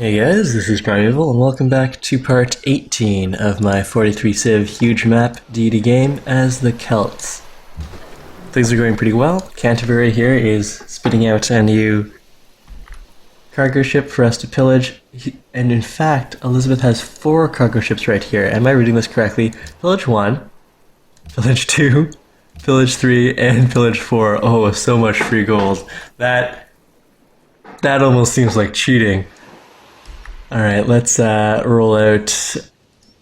Hey guys, this is PrimEval, and welcome back to part 18 of my 43 Civ huge map Deity game as the Celts. Things are going pretty well. Canterbury here is spitting out a new cargo ship for us to pillage, and in fact, Elizabeth has 4 cargo ships right here. Am I reading this correctly? Pillage 1, Pillage 2, Pillage 3, and Pillage 4. Oh, so much free gold. That almost seems like cheating. Alright, let's roll out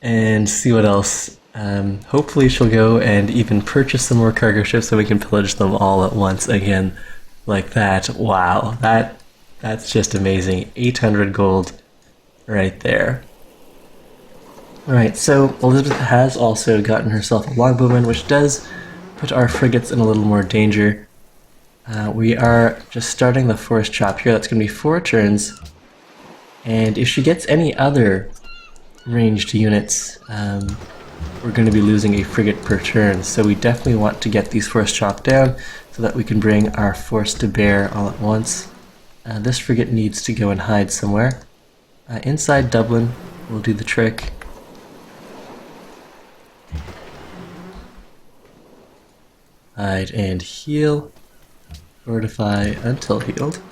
and see what else. Hopefully she'll go and even purchase some more cargo ships so we can pillage them all at once again like that. Wow, that's just amazing. 800 gold right there. Alright, so Elizabeth has also gotten herself a longbowman, which does put our frigates in a little more danger. We are just starting the forest chop here. That's going to be 4 turns. And if she gets any other ranged units, we're going to be losing a frigate per turn. So we definitely want to get these force chopped down so that we can bring our force to bear all at once. This frigate needs to go and hide somewhere. Inside Dublin will do the trick. Hide and heal. Fortify until healed.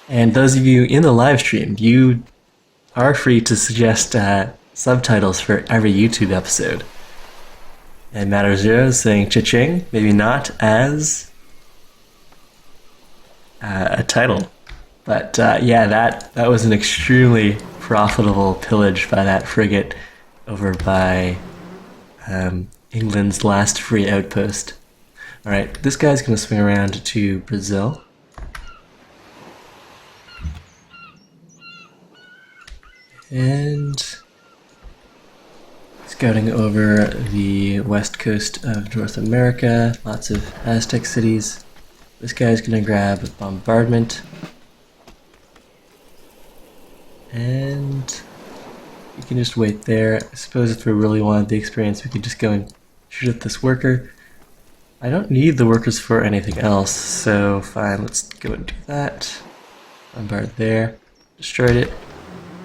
And those of you in the live stream, you are free to suggest subtitles for every YouTube episode. And Matter Zero is saying cha-ching, maybe not as a title. But yeah, that was an extremely profitable pillage by that frigate over by England's last free outpost. Alright, this guy's going to swing around to Brazil. And scouting over the west coast of North America, lots of Aztec cities. This guy's gonna grab bombardment. And you can just wait there. I suppose if we really wanted the experience, we could just go and shoot at this worker. I don't need the workers for anything else, so fine, let's go and do that. Bombard there, destroyed it.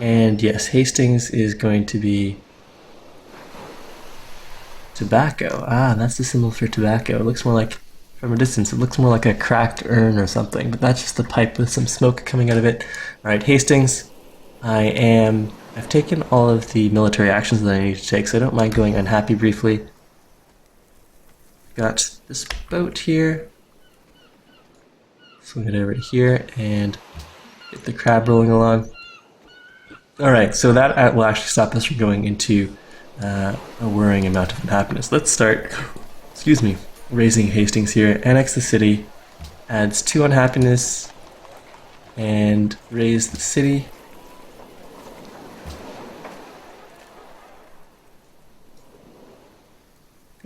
And yes, Hastings is going to be tobacco. Ah, that's the symbol for tobacco. It looks more like, from a distance, it looks more like a cracked urn or something, but that's just a pipe with some smoke coming out of it. Alright, Hastings, I've taken all of the military actions that I need to take, so I don't mind going unhappy briefly. Got this boat here. Swing it over to here and get the crab rolling along. Alright, so that will actually stop us from going into a worrying amount of unhappiness. Let's start, Raizing Hastings here. Annex the city, adds 2 unhappiness, and raise the city.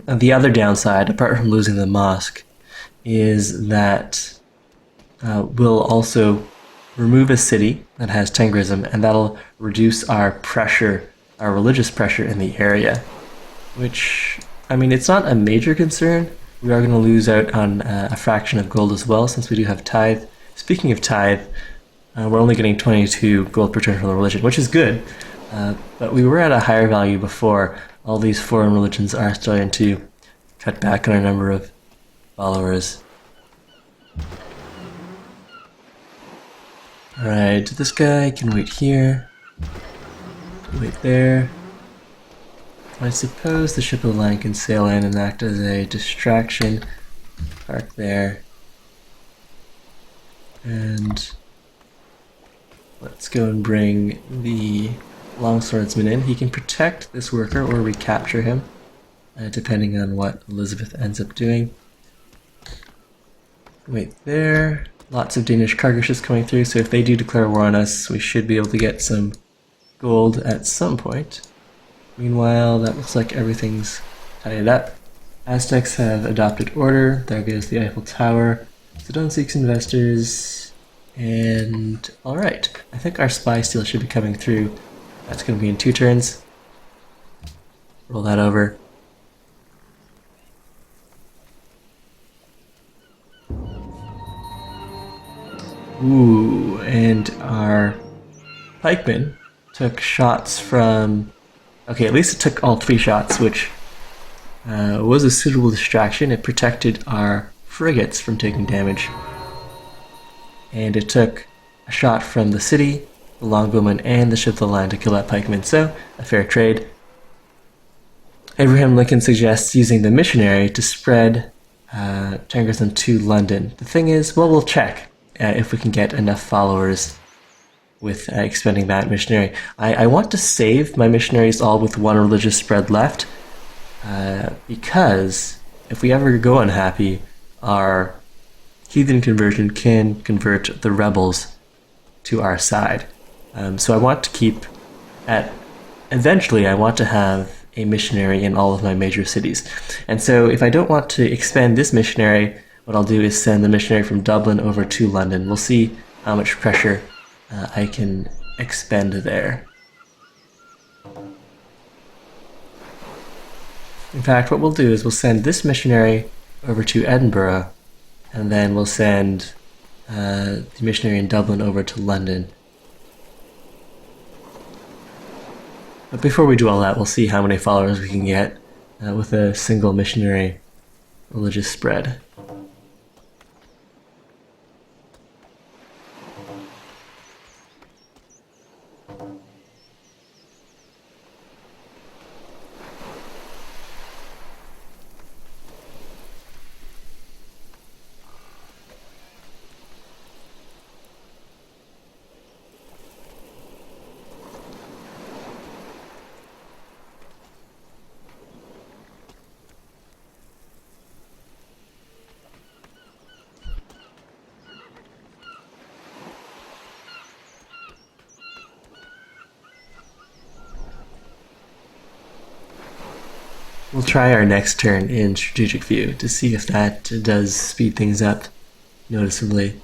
And the other downside, apart from losing the mosque, is that we'll also remove a city that has Tengrism, and that'll reduce our pressure, our religious pressure in the area. Which, I mean, it's not a major concern. We are going to lose out on a fraction of gold as well, since we do have tithe. Speaking of tithe, we're only getting 22 gold per turn from the religion, which is good. But we were at a higher value before. All these foreign religions are starting to cut back on our number of followers. Alright, this guy can wait here, wait there. I suppose the ship of the line can sail in and act as a distraction. Park there. And let's go and bring the longswordsman in. He can protect this worker or recapture him, depending on what Elizabeth ends up doing. Wait there. Lots of Danish cargo ships coming through, so if they do declare war on us, we should be able to get some gold at some point. Meanwhile, that looks like everything's tied up. Aztecs have adopted order. There goes the Eiffel Tower. Sedona seeks investors. And alright, I think our spy steel should be coming through. That's going to be in 2 turns. Roll that over. Ooh, and our pikemen took shots from... Okay, at least it took all 3 shots, which was a suitable distraction. It protected our frigates from taking damage. And it took a shot from the city, the longbowman, and the ship of the line to kill that pikeman, so a fair trade. Abraham Lincoln suggests using the missionary to spread Tangerism to London. The thing is, well, we'll check if we can get enough followers with expending that missionary. I want to save my missionaries all with 1 religious spread left, because if we ever go unhappy, our heathen conversion can convert the rebels to our side. So I want to keep eventually I want to have a missionary in all of my major cities. And so if I don't want to expend this missionary, what I'll do is send the missionary from Dublin over to London. We'll see how much pressure I can expend there. In fact, what we'll do is we'll send this missionary over to Edinburgh, and then we'll send the missionary in Dublin over to London. But before we do all that, we'll see how many followers we can get with a single missionary religious spread. We'll try our next turn in strategic view to see if that does speed things up noticeably.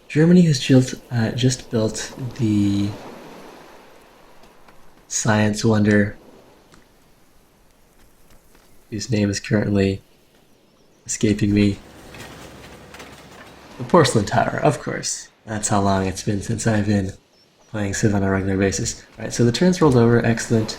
Germany has just built the science wonder, whose name is currently escaping me. The porcelain tower, of course. That's how long it's been since I've been playing Civ on a regular basis. Alright, so the turn's rolled over, excellent.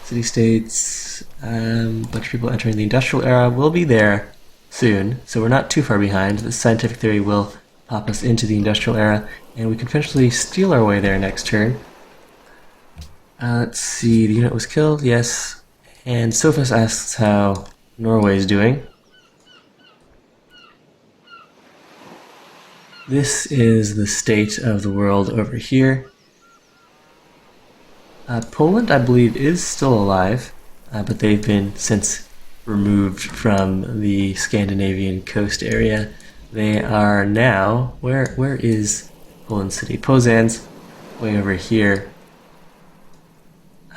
City-states, a bunch of people entering the industrial era will be there soon, so we're not too far behind. The scientific theory will pop us into the industrial era, and we can potentially steal our way there next turn. Let's see, the unit was killed, yes. And Sophus asks how Norway is doing. This is the state of the world over here. Poland, I believe, is still alive, but they've been since removed from the Scandinavian coast area. They are now... Where is Poland City? Pozan's way over here.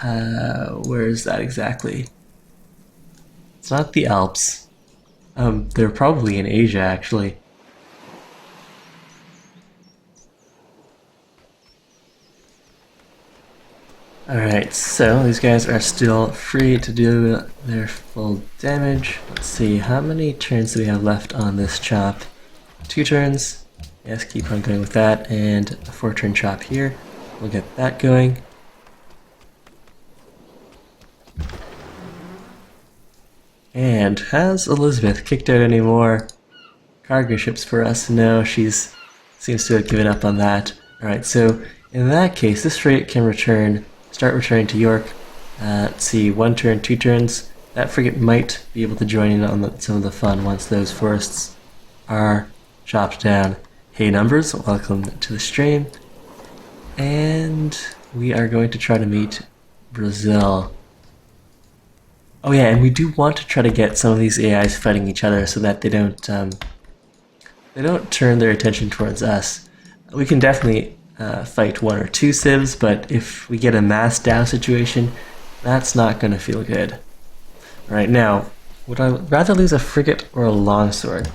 Where is that exactly? It's not the Alps. They're probably in Asia, actually. Alright, so these guys are still free to do their full damage. Let's see, how many turns do we have left on this chop? 2 turns. Yes, keep on going with that, and a 4-turn chop here. We'll get that going. And has Elizabeth kicked out any more cargo ships for us? No, she's seems to have given up on that. Alright, so in that case, this frigate can start returning to York. Let's see, 1 turn, 2 turns. That frigate might be able to join in on some of the fun once those forests are chopped down. Hey numbers, welcome to the stream. And we are going to try to meet Brazil. Oh yeah, and we do want to try to get some of these AIs fighting each other so that they don't turn their attention towards us. We can definitely fight 1 or 2 civs, but if we get a mass down situation, that's not going to feel good. Right now, would I rather lose a frigate or a longsword?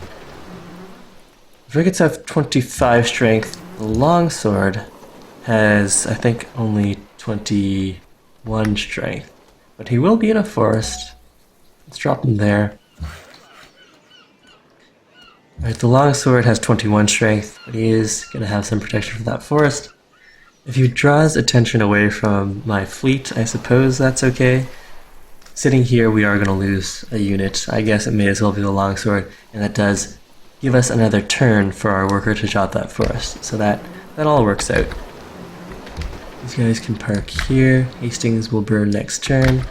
Frigates have 25 strength. The longsword has, I think, only 21 strength. But he will be in a forest. Let's drop him there. Alright, the longsword has 21 strength, but he is going to have some protection from that forest. If he draws attention away from my fleet, I suppose that's okay. Sitting here, we are going to lose a unit. I guess it may as well be the longsword, and that does give us another turn for our worker to chop that forest. So that all works out. These guys can park here. Hastings will burn next turn.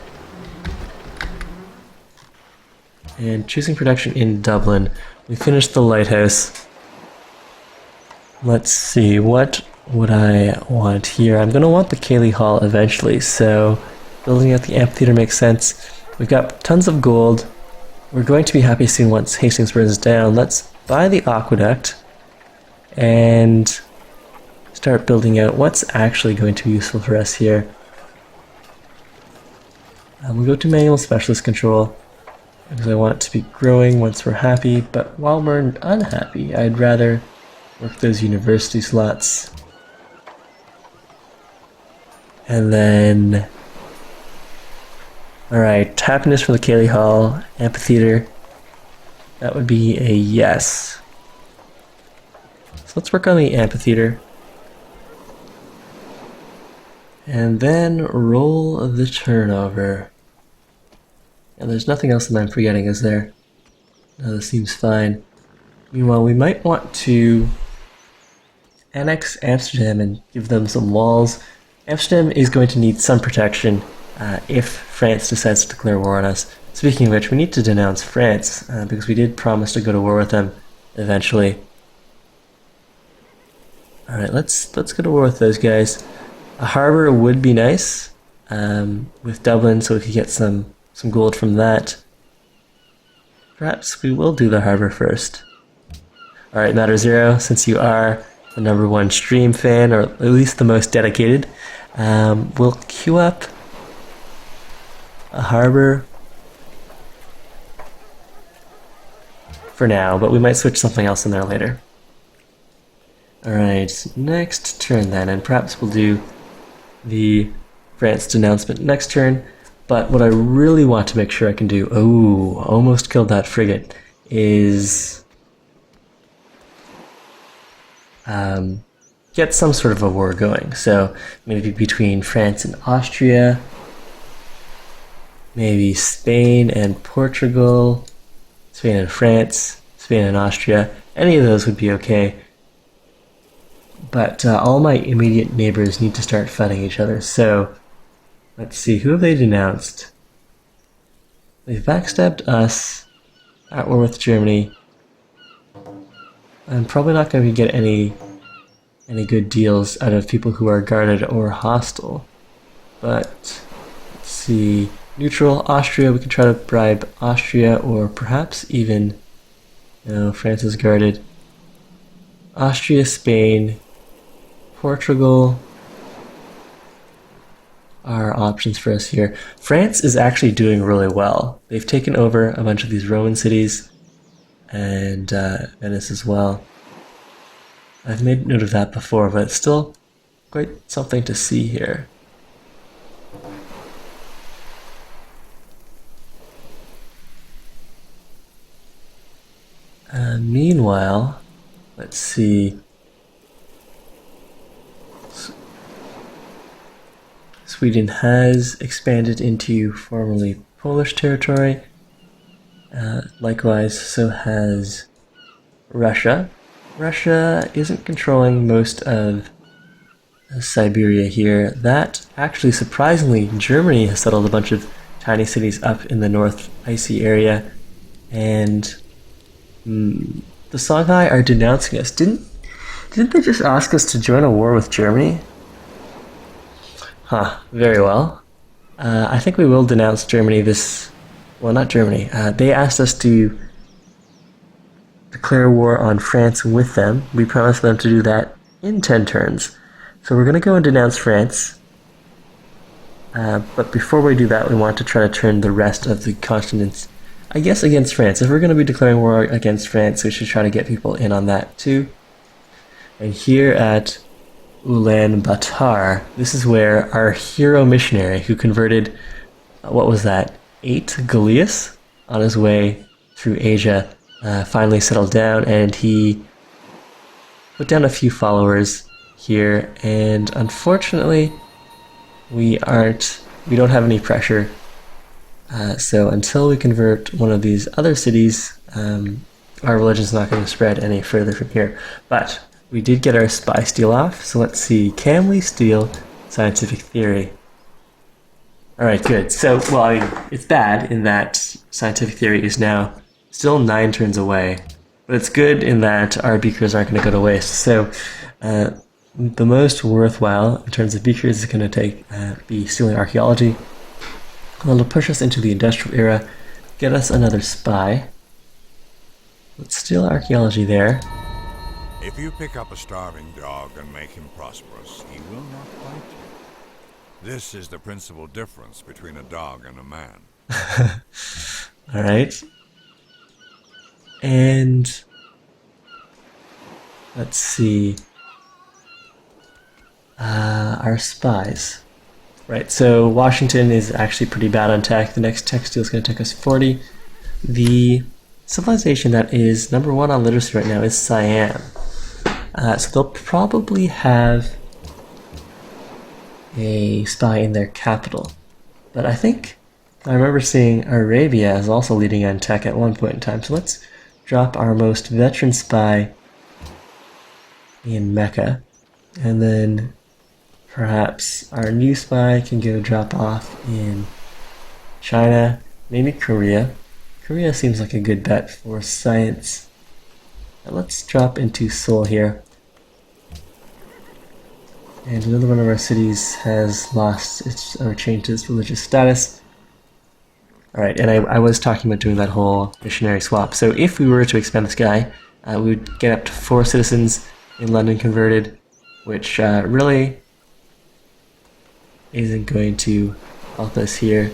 And choosing production in Dublin. We finished the lighthouse. Let's see, what would I want here? I'm going to want the Cayley Hall eventually, so building out the amphitheater makes sense. We've got tons of gold. We're going to be happy soon once Hastings burns down. Let's buy the aqueduct and start building out what's actually going to be useful for us here. We'll go to manual specialist control because I want it to be growing once we're happy, but while we're unhappy, I'd rather work those university slots. And then, alright, happiness for the Cayley Hall, amphitheater. That would be a yes. So let's work on the amphitheater. And then roll the turnover. And there's nothing else that I'm forgetting, is there? No, this seems fine. Meanwhile, we might want to annex Amsterdam and give them some walls. Amsterdam is going to need some protection if France decides to declare war on us. Speaking of which, we need to denounce France because we did promise to go to war with them eventually. Alright, let's go to war with those guys. A harbor would be nice with Dublin, so we could get some gold from that. Perhaps we will do the harbor first. Alright, Matter Zero, since you are the #1 stream fan, or at least the most dedicated, we'll queue up a harbor for now, but we might switch something else in there later. Alright, next turn then, and perhaps we'll do the France denouncement next turn. But what I really want to make sure I can do, oh, almost killed that frigate, is get some sort of a war going. So maybe between France and Austria, maybe Spain and Portugal, Spain and France, Spain and Austria. Any of those would be okay. But all my immediate neighbors need to start fighting each other. So let's see, who have they denounced? They've backstabbed us, at war with Germany. I'm probably not going to get any good deals out of people who are guarded or hostile. But let's see, neutral Austria, we can try to bribe Austria, or perhaps even, no, France is guarded. Austria, Spain, Portugal are options for us here. France is actually doing really well. They've taken over a bunch of these Roman cities and Venice as well. I've made note of that before, but it's still quite something to see here. Meanwhile, let's see. Sweden has expanded into formerly Polish territory. Likewise, so has Russia. Russia isn't controlling most of Siberia here. That, actually, surprisingly, Germany has settled a bunch of tiny cities up in the North Icy area. And the Songhai are denouncing us. Didn't they just ask us to join a war with Germany? Huh, very well. I think we will denounce Germany well, not Germany. They asked us to declare war on France with them. We promised them to do that in 10 turns. So we're going to go and denounce France. But before we do that, we want to try to turn the rest of the continents, I guess, against France. If we're going to be declaring war against France, we should try to get people in on that too. And here at Ulaanbaatar, this is where our hero missionary who converted, what was that, 8 Galeas on his way through Asia finally settled down, and he put down a few followers here, and unfortunately we don't have any pressure. So until we convert one of these other cities, our religion's not going to spread any further from here. But we did get our spy steal off, so let's see, can we steal scientific theory? Alright, good. So, well, I mean, it's bad in that scientific theory is now still 9 turns away, but it's good in that our beakers aren't going to go to waste. So, the most worthwhile in terms of beakers is going to be stealing archaeology. It'll push us into the industrial era, get us another spy. Let's steal archaeology there. If you pick up a starving dog and make him prosperous, he will not bite you. This is the principal difference between a dog and a man. Alright. And let's see. Our spies. Right, so Washington is actually pretty bad on tech. The next tech steal is going to take us 40. The civilization that is #1 on literacy right now is Siam. So they'll probably have a spy in their capital. But I think I remember seeing Arabia is also leading on tech at one point in time. So let's drop our most veteran spy in Mecca. And then perhaps our new spy can go drop off in China, maybe Korea. Korea seems like a good bet for science. Now let's drop into Seoul here. And another one of our cities has lost its, or changed its religious status. Alright, and I was talking about doing that whole missionary swap. So if we were to expand this guy, we would get up to 4 citizens in London converted, which really isn't going to help us here.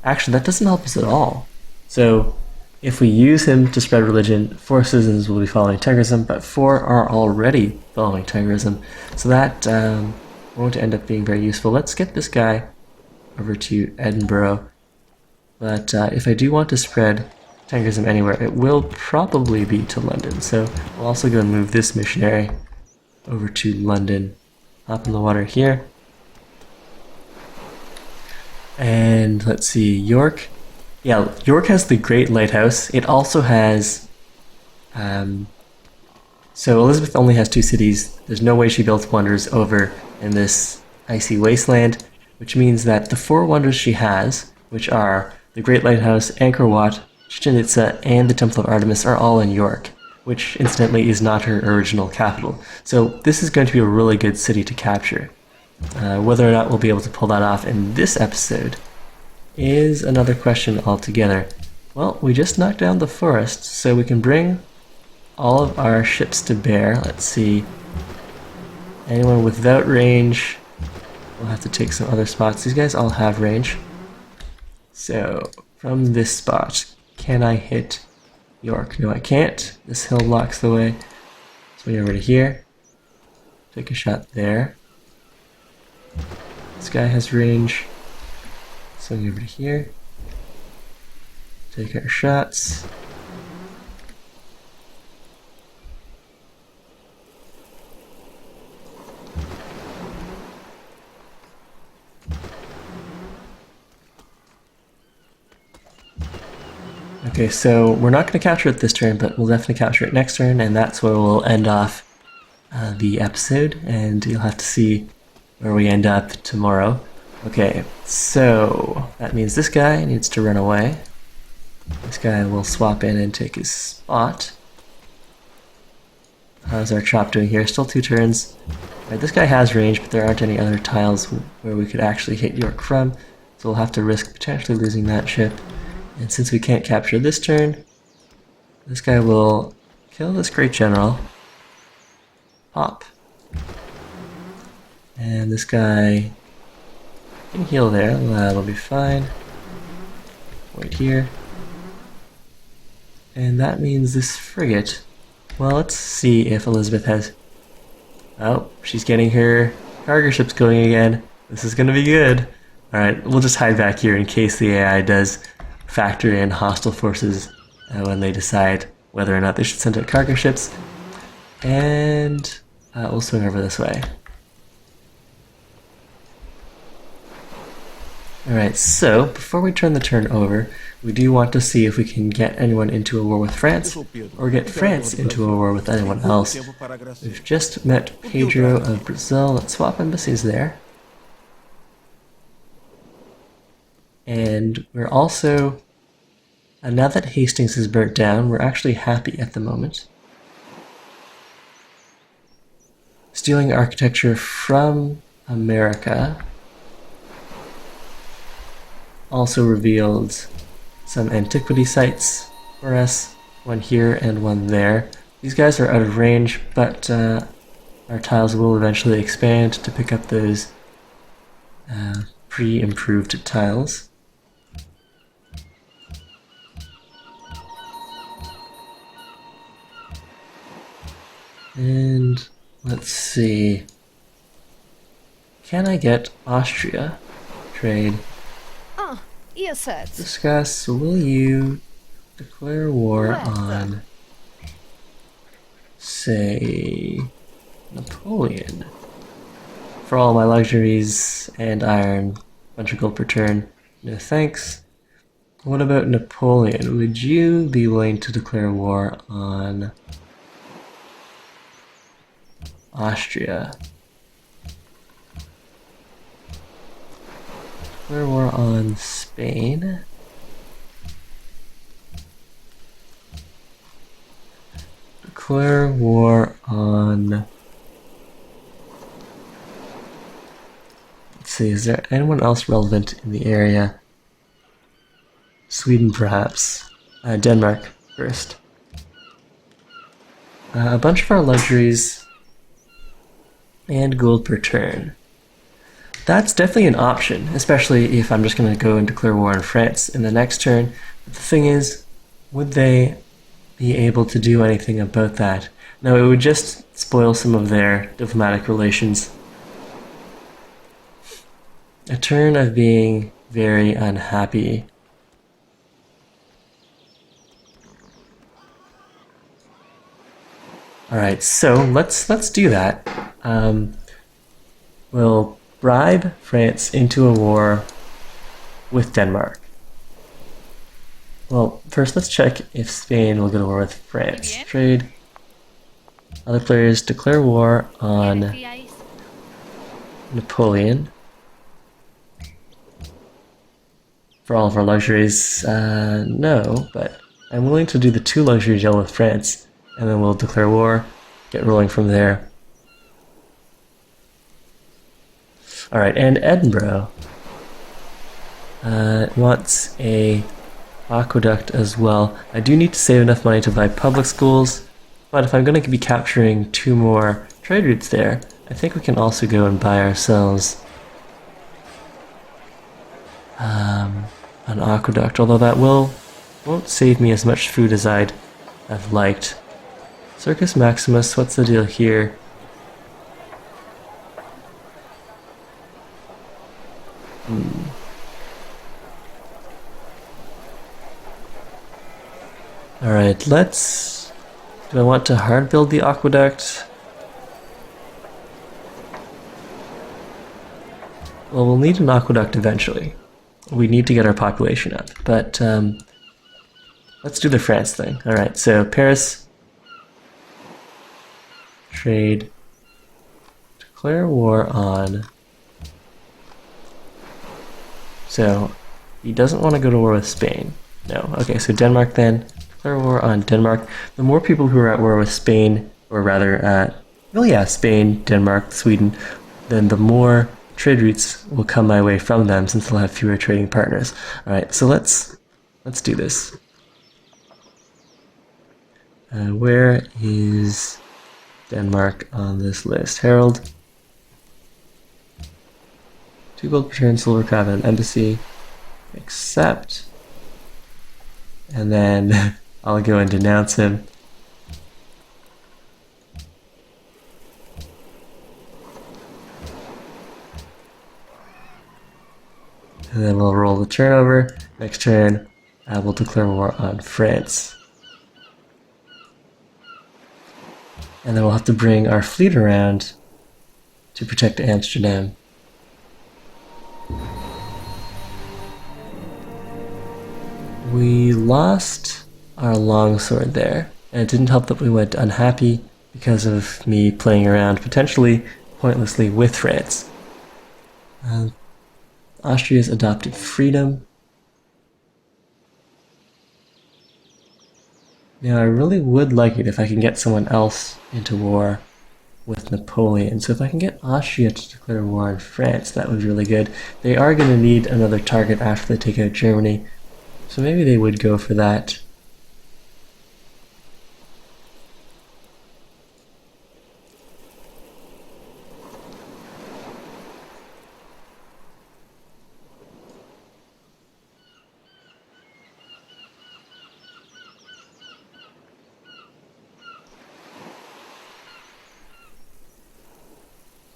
Actually, that doesn't help us at all. So if we use him to spread religion, 4 citizens will be following Tigrism, but 4 are already following Tigrism. So that won't end up being very useful. Let's get this guy over to Edinburgh. But if I do want to spread Tigrism anywhere, it will probably be to London. So we'll also go and move this missionary over to London. Hop in the water here. And let's see, York. Yeah, York has the Great Lighthouse. It also has... so Elizabeth only has 2 cities. There's no way she built wonders over in this icy wasteland, which means that the 4 wonders she has, which are the Great Lighthouse, Angkor Wat, Chichen Itza, and the Temple of Artemis, are all in York, which incidentally is not her original capital. So this is going to be a really good city to capture. Whether or not we'll be able to pull that off in this episode is another question altogether. Well, we just knocked down the forest, so we can bring all of our ships to bear. Let's see. Anyone without range, we'll have to take some other spots. These guys all have range. So, from this spot, can I hit York? No, I can't. This hill blocks the way. Swing over to here. Take a shot there. This guy has range. Swing over to here. Take our shots. Okay, so we're not going to capture it this turn, but we'll definitely capture it next turn, and that's where we'll end off the episode, and you'll have to see where we end up tomorrow. Okay, so that means this guy needs to run away. This guy will swap in and take his spot. How's our chop doing here? Still 2 turns. Right, this guy has range, but there aren't any other tiles where we could actually hit York from, so we'll have to risk potentially losing that ship. And since we can't capture this turn, this guy will kill this great general. Pop. And this guy can heal there. That'll be fine. Wait here. And that means this frigate. Well, let's see if Elizabeth has... Oh, she's getting her cargo ships going again. This is going to be good. Alright, we'll just hide back here in case the AI does factor in hostile forces when they decide whether or not they should send out cargo ships. And we'll swing over this way. Alright, so before we turn the turn over, we do want to see if we can get anyone into a war with France, or get France into a war with anyone else. We've just met Pedro of Brazil. Let's swap embassies there. And we're also, now that Hastings is burnt down, we're actually happy at the moment. Stealing architecture from America also revealed some antiquity sites for us, one here and one there. These guys are out of range, but our tiles will eventually expand to pick up those pre-improved tiles. And let's see, can I get Austria? Trade. Yes, sir. Discuss, will you declare war on, say, Napoleon? For all my luxuries and iron, bunch of gold per turn, no thanks. What about Napoleon? Would you be willing to declare war on Austria? Declare war on Spain. Declare war on... Let's see, is there anyone else relevant in the area? Sweden, perhaps. Denmark first. A bunch of our luxuries and gold per turn. That's definitely an option, especially if I'm just going to go and declare war on France in the next turn. But the thing is, would they be able to do anything about that? No, it would just spoil some of their diplomatic relations. A turn of being very unhappy. Alright, so let's do that. We'll bribe France into a war with Denmark. Well, first let's check if Spain will go to war with France. Trade. Other players declare war on Napoleon. For all of our luxuries, no, but I'm willing to do the 2 luxury deal with France, and then we'll declare war, get rolling from there. Alright, and Edinburgh wants a aqueduct as well. I do need to save enough money to buy public schools, but if I'm going to be capturing 2 more trade routes there, I think we can also go and buy ourselves an aqueduct, although that won't save me as much food as I'd have liked. Circus Maximus, what's the deal here? Alright, do I want to hard build the aqueduct? Well, we'll need an aqueduct eventually. We need to get our population up, but let's do the France thing. Alright, so Paris, trade, declare war on... So, he doesn't want to go to war with Spain. No. Okay, so Denmark then. Declare war on Denmark. The more people who are at war with Spain, or rather, Spain, Denmark, Sweden, then the more trade routes will come my way from them, since they'll have fewer trading partners. Alright, so let's do this. Where is Denmark on this list? Herald. 2 gold per turn, silver crab, and embassy. Accept. And then I'll go and denounce him. And then we'll roll the turnover. Next turn, we'll declare war on France. And then we'll have to bring our fleet around to protect Amsterdam. We lost our longsword there, and it didn't help that we went unhappy because of me playing around potentially pointlessly with France. Austria's adopted freedom. Now I really would like it if I can get someone else into war with Napoleon. So if I can get Austria to declare war on France, that would be really good. They are going to need another target after they take out Germany, so maybe they would go for that.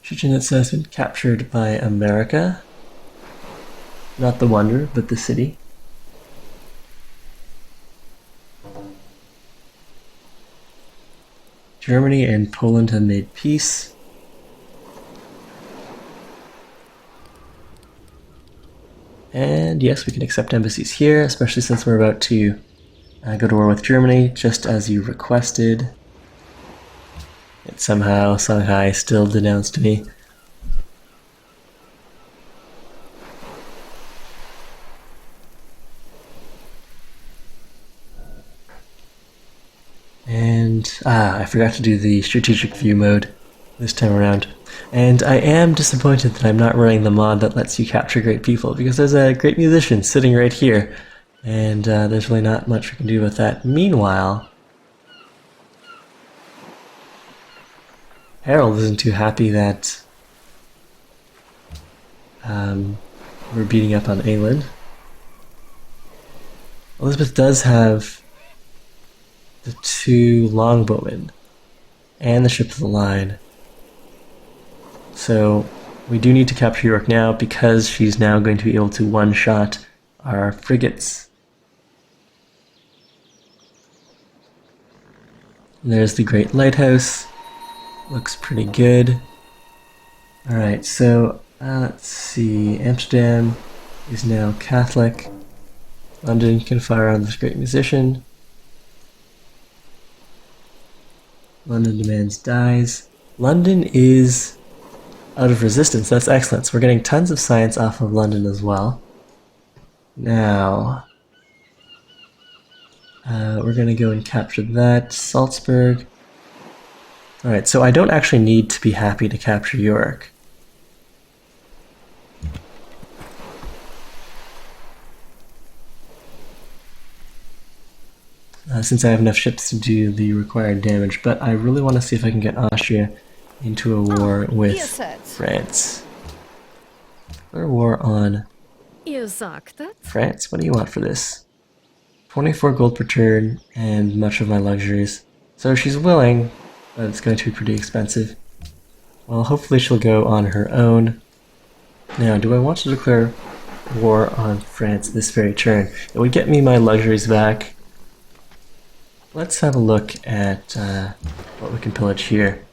Chichen Itza has been captured by America. Not the wonder, but the city. Germany and Poland have made peace. And yes, we can accept embassies here, especially since we're about to go to war with Germany, just as you requested. Yet somehow Shanghai still denounced me. And I forgot to do the strategic view mode this time around. And I am disappointed that I'm not running the mod that lets you capture great people, because there's a great musician sitting right here, and there's really not much we can do with that. Meanwhile, Harold isn't too happy that we're beating up on England. Elizabeth does have the 2 longbowmen and the ship of the line. So we do need to capture York now, because she's now going to be able to one-shot our frigates. And there's the Great Lighthouse. Looks pretty good. Alright, so let's see. Amsterdam is now Catholic. London can fire on this great musician. London demands dies. London is out of resistance. That's excellent. So we're getting tons of science off of London as well. Now, we're going to go and capture that. Salzburg. Alright, so I don't actually need to be happy to capture York. Since I have enough ships to do the required damage, but I really want to see if I can get Austria into a war with France. Or a war on France. What do you want for this? 24 gold per turn and much of my luxuries. So she's willing, but it's going to be pretty expensive. Well, hopefully she'll go on her own. Now, do I want to declare war on France this very turn? It would get me my luxuries back. Let's have a look at what we can pillage here.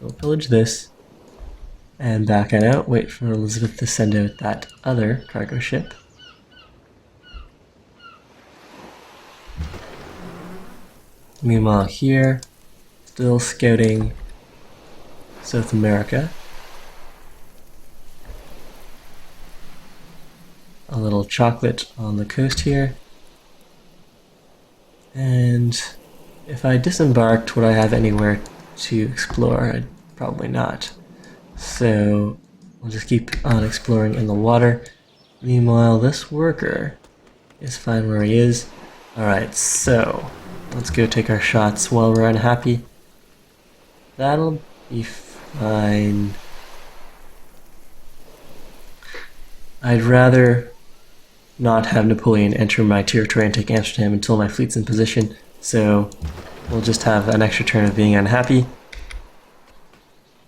We'll pillage this and back it out. Wait for Elizabeth to send out that other cargo ship. Meanwhile here, still scouting South America. A little chocolate on the coast here. And if I disembarked, would I have anywhere to explore? I'd probably not. So we'll just keep on exploring in the water. Meanwhile, this worker is fine where he is. Alright, so let's go take our shots while we're unhappy. That'll be fine. I'd rather not have Napoleon enter my territory and take Amsterdam until my fleet's in position, so we'll just have an extra turn of being unhappy.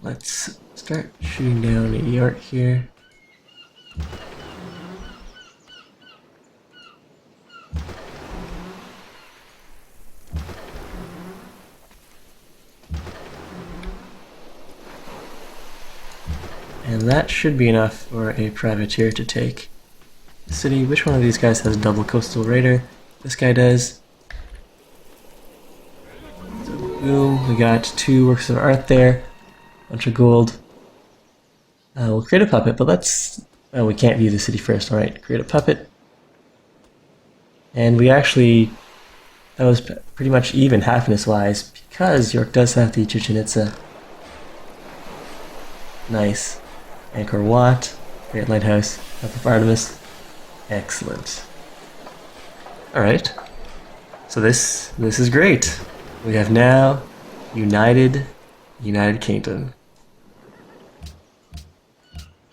Let's start shooting down at York here. And that should be enough for a privateer to take the city. Which one of these guys has double coastal raider? This guy does. So boom, we got 2 works of art there. Bunch of gold. We'll create a puppet, but let's... Oh, we can't view the city first. Alright, create a puppet. And we actually... That was pretty much even happiness-wise, because York does have the Chichen Itza. Nice. Angkor Wat. Great Lighthouse. Temple of Artemis. Excellent. Alright. So this is great. We have now United Kingdom.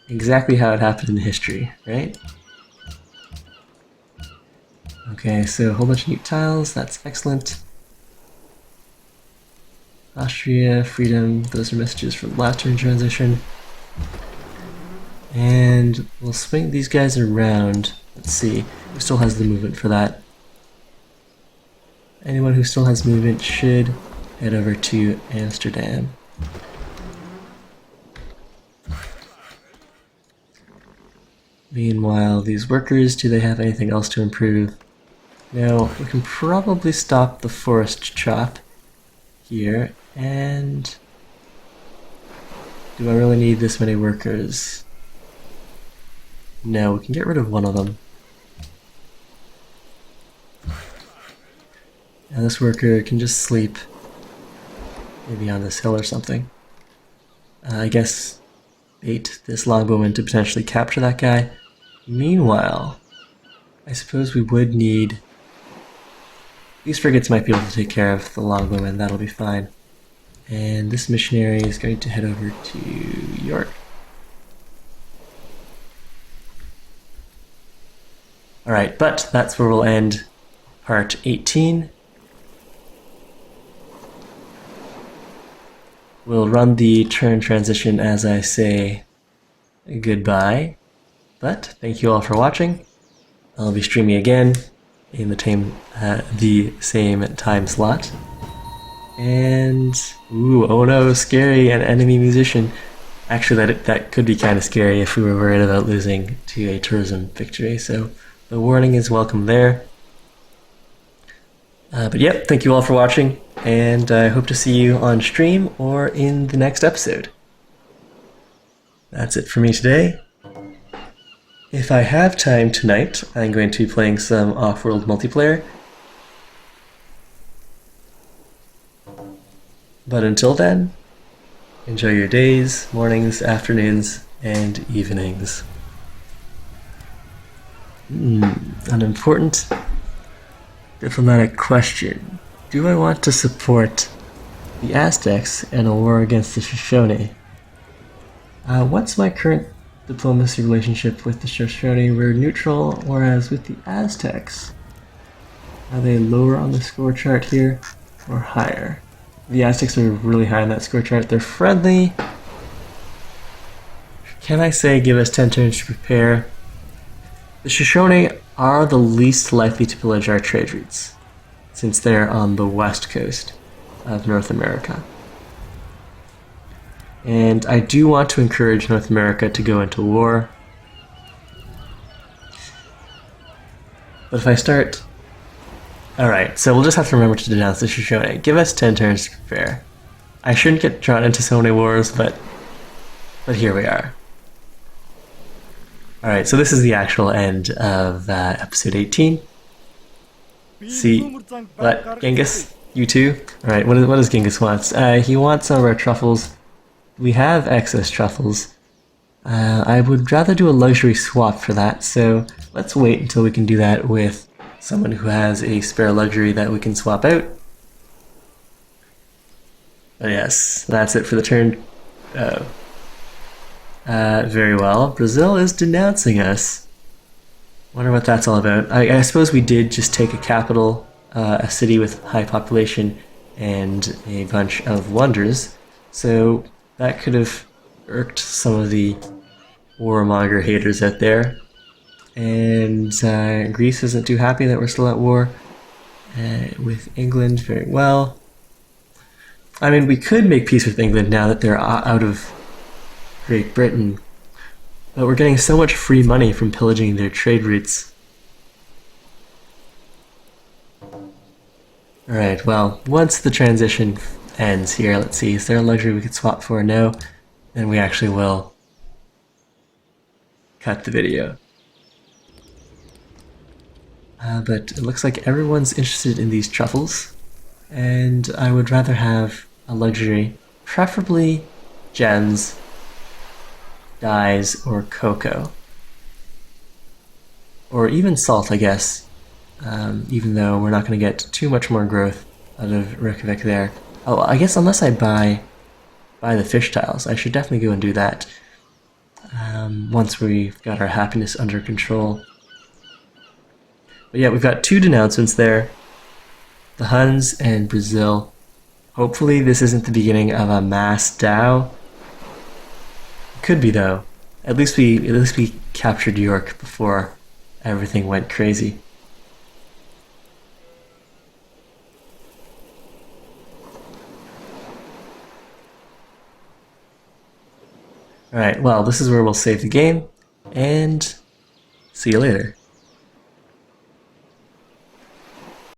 Exactly how it happened in history, right? Okay, so a whole bunch of new tiles, that's excellent. Austria, freedom, those are messages from last turn transition. And we'll swing these guys around. Let's see, who still has the movement for that? Anyone who still has movement should head over to Amsterdam. Meanwhile, these workers, do they have anything else to improve? No, we can probably stop the forest chop here, and... Do I really need this many workers? No, we can get rid of one of them. Now this worker can just sleep. Maybe on this hill or something. I guess bait this longbowman to potentially capture that guy. Meanwhile, I suppose we would need... These frigates might be able to take care of the longbowman, that'll be fine. And this missionary is going to head over to York. Alright, but that's where we'll end part 18. We'll run the turn transition as I say goodbye. But thank you all for watching. I'll be streaming again in the same time slot. And ooh, oh no, scary, an enemy musician. Actually, that could be kind of scary if we were worried about losing to a tourism victory. So the warning is welcome there. But yep, thank you all for watching, and I hope to see you on stream or in the next episode. That's it for me today. If I have time tonight, I'm going to be playing some off-world multiplayer. But until then, enjoy your days, mornings, afternoons, and evenings. An important diplomatic question. Do I want to support the Aztecs in a war against the Shoshone? What's my current diplomacy relationship with the Shoshone? We're neutral, whereas with the Aztecs, are they lower on the score chart here or higher? The Aztecs are really high on that score chart. They're friendly. Can I say give us 10 turns to prepare? The Shoshone are the least likely to pillage our trade routes, since they're on the west coast of North America. And I do want to encourage North America to go into war. But if I start... Alright, so we'll just have to remember to denounce the Shoshone. Give us 10 turns to prepare. I shouldn't get drawn into so many wars, but here we are. Alright, so this is the actual end of episode 18. See, what, Genghis? You too? Alright, what does Genghis want? He wants some of our truffles. We have excess truffles. I would rather do a luxury swap for that, so let's wait until we can do that with someone who has a spare luxury that we can swap out. But yes, that's it for the turn. Very well. Brazil is denouncing us. Wonder what that's all about. I suppose we did just take a capital, a city with high population, and a bunch of wonders. So that could have irked some of the warmonger haters out there. And Greece isn't too happy that we're still at war with England. Very well. I mean, we could make peace with England now that they're out of Great Britain, But we're getting so much free money from pillaging their trade routes. Alright, well, once the transition ends here, let's see, is there a luxury we could swap for? No. Then we actually will cut the video. But it looks like everyone's interested in these truffles, and I would rather have a luxury, preferably gems, dyes, or cocoa. Or even salt, I guess, even though we're not going to get too much more growth out of Reykjavik there. Oh, I guess unless I buy the fish tiles, I should definitely go and do that once we've got our happiness under control. But yeah, we've got 2 denouncements there. The Huns and Brazil. Hopefully this isn't the beginning of a mass Dow. Could be though. At least we captured York before everything went crazy. Alright, well, this is where we'll save the game, and see you later.